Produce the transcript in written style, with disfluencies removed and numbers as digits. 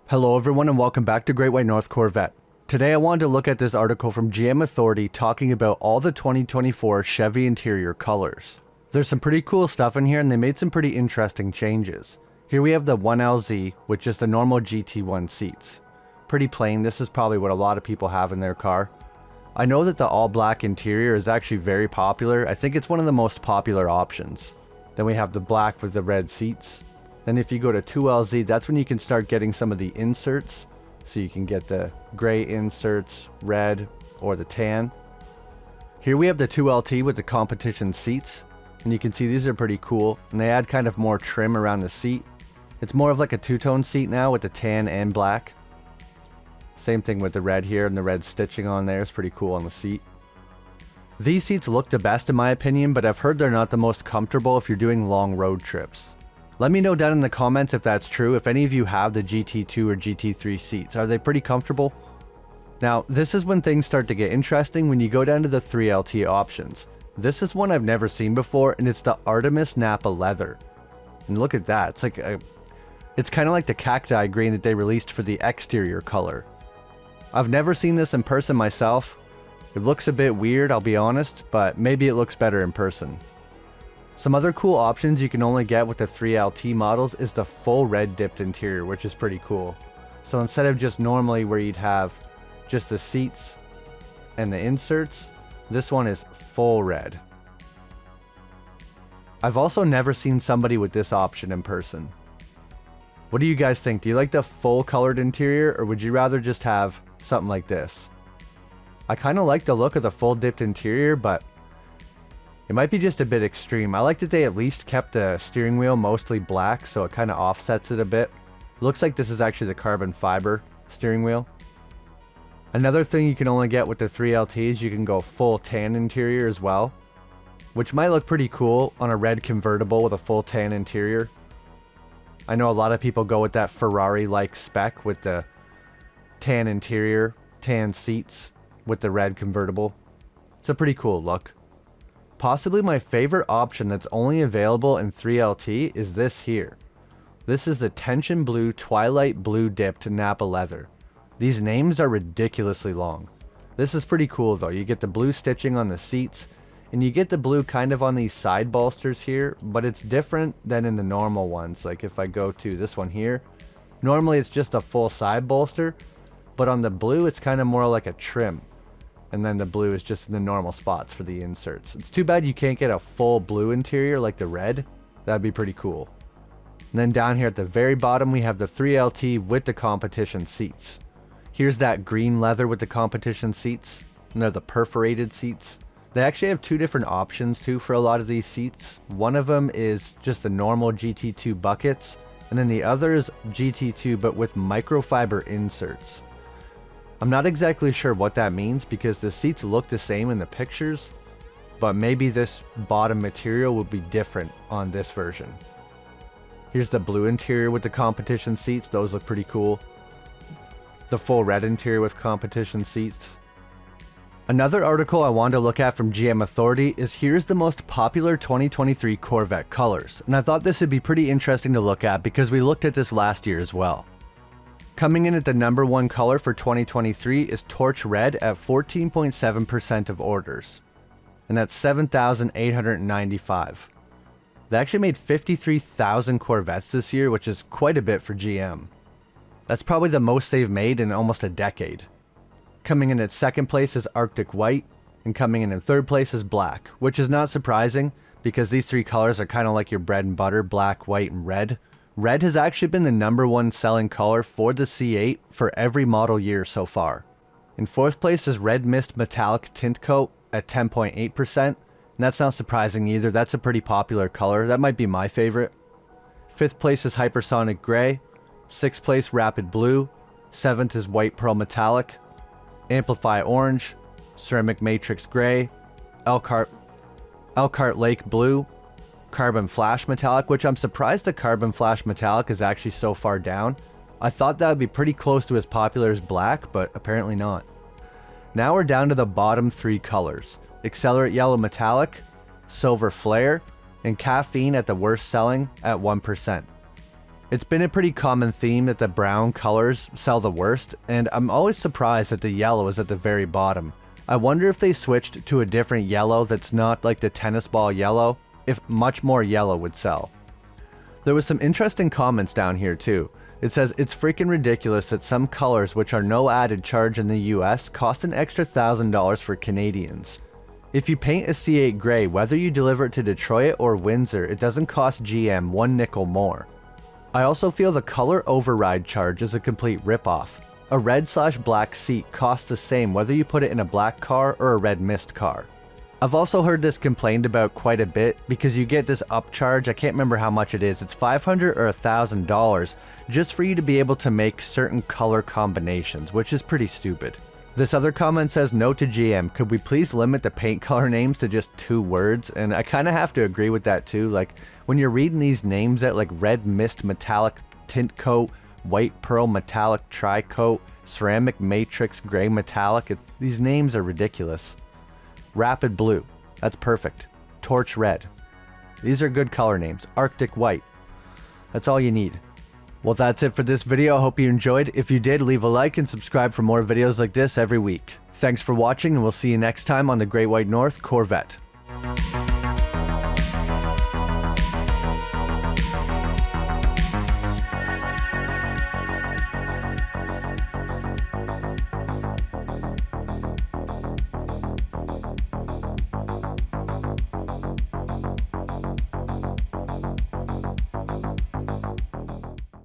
Hello everyone and welcome back to Great White North Corvette. Today I wanted to look at this article from GM Authority talking about all the 2024 Chevy interior colors. There's some pretty cool stuff in here and they made some pretty interesting changes. Here we have the 1LZ with just the normal GT1 seats. Pretty plain, this is probably what a lot of people have in their car. I know that the all black interior is actually very popular. I think it's one of the most popular options. Then we have the black with the red seats. Then if you go to 2LZ, that's when you can start getting some of the inserts. So you can get the gray inserts, red, or the tan. Here we have the 2LT with the competition seats. And you can see these are pretty cool. And they add kind of more trim around the seat. It's more of like a two-tone seat now with the tan and black. Same thing with the red here, and the red stitching on there is pretty cool on the seat. These seats look the best in my opinion, but I've heard they're not the most comfortable if you're doing long road trips. Let me know down in the comments if that's true, if any of you have the GT2 or GT3 seats. Are they pretty comfortable? Now, this is when things start to get interesting when you go down to the 3LT options. This is one I've never seen before, and it's the Artemis Nappa leather. And look at that, it's kind of like the cacti green that they released for the exterior color. I've never seen this in person myself. It looks a bit weird, I'll be honest, but maybe it looks better in person. Some other cool options you can only get with the 3LT models is the full red dipped interior, which is pretty cool. So instead of just normally where you'd have just the seats and the inserts, this one is full red. I've also never seen somebody with this option in person. What do you guys think? Do you like the full colored interior, or would you rather just have something like this? I kind of like the look of the full dipped interior, but it might be just a bit extreme. I like that they at least kept the steering wheel mostly black, so it kind of offsets it a bit. Looks like this is actually the carbon fiber steering wheel. Another thing you can only get with the 3LT is you can go full tan interior as well, which might look pretty cool on a red convertible with a full tan interior. I know a lot of people go with that Ferrari-like spec with the tan interior, tan seats with the red convertible. It's a pretty cool look. Possibly my favorite option that's only available in 3LT is this here. This is the Tension Blue Twilight Blue Dipped Nappa leather. These names are ridiculously long. This is pretty cool though. You get the blue stitching on the seats, and you get the blue kind of on these side bolsters here, but it's different than in the normal ones. Like if I go to this one here, normally it's just a full side bolster, but on the blue it's kind of more like a trim. And then the blue is just in the normal spots for the inserts. It's too bad you can't get a full blue interior like the red. That'd be pretty cool. And then down here at the very bottom we have the 3LT with the competition seats. Here's that green leather with the competition seats, and they're the perforated seats. They actually have two different options too for a lot of these seats. One of them is just the normal GT2 buckets, and then the other is GT2 but with microfiber inserts. I'm not exactly sure what that means because the seats look the same in the pictures, but maybe this bottom material will be different on this version. Here's the blue interior with the competition seats. Those look pretty cool. The full red interior with competition seats. Another article I wanted to look at from GM Authority is here's the most popular 2023 Corvette colors. And I thought this would be pretty interesting to look at because we looked at this last year as well. Coming in at the number one color for 2023 is Torch Red at 14.7% of orders. And that's 7,895. They actually made 53,000 Corvettes this year, which is quite a bit for GM. That's probably the most they've made in almost a decade. Coming in at second place is Arctic White, and coming in third place is Black, which is not surprising because these three colors are kind of like your bread and butter, black, white, and red. Red has actually been the number one selling color for the C8 for every model year so far. In fourth place is Red Mist Metallic Tint Coat at 10.8%, and that's not surprising either. That's a pretty popular color. That might be my favorite. Fifth place is Hypersonic Gray. Sixth place Rapid Blue. Seventh is White Pearl Metallic. Amplify Orange. Ceramic Matrix Gray. Elkhart Lake Blue. Carbon Flash Metallic, which I'm surprised the Carbon Flash Metallic is actually so far down. I thought that would be pretty close to as popular as Black, but apparently not. Now we're down to the bottom three colors. Accelerate Yellow Metallic, Silver Flare, and Caffeine at the worst selling at 1%. It's been a pretty common theme that the brown colors sell the worst, and I'm always surprised that the yellow is at the very bottom. I wonder if they switched to a different yellow that's not like the tennis ball yellow, if much more yellow would sell. There was some interesting comments down here too. It says, it's freaking ridiculous that some colors which are no added charge in the US cost an extra $1,000 for Canadians. If you paint a C8 gray, whether you deliver it to Detroit or Windsor, it doesn't cost GM 1 nickel more. I also feel the color override charge is a complete ripoff. A red/black seat costs the same whether you put it in a black car or a red mist car. I've also heard this complained about quite a bit because you get this upcharge, I can't remember how much it is, it's $500 or $1,000 just for you to be able to make certain color combinations, which is pretty stupid. This other comment says, note to GM, could we please limit the paint color names to just 2 words? And I kind of have to agree with that too. Like when you're reading these names out, like red mist metallic tint coat, white pearl metallic tri-coat, ceramic matrix gray metallic, these names are ridiculous. Rapid blue, that's perfect. Torch red, these are good color names. Arctic white, that's all you need. Well, that's it for this video. I hope you enjoyed. If you did, leave a like and subscribe for more videos like this every week. Thanks for watching, and we'll see you next time on the Great White North Corvette.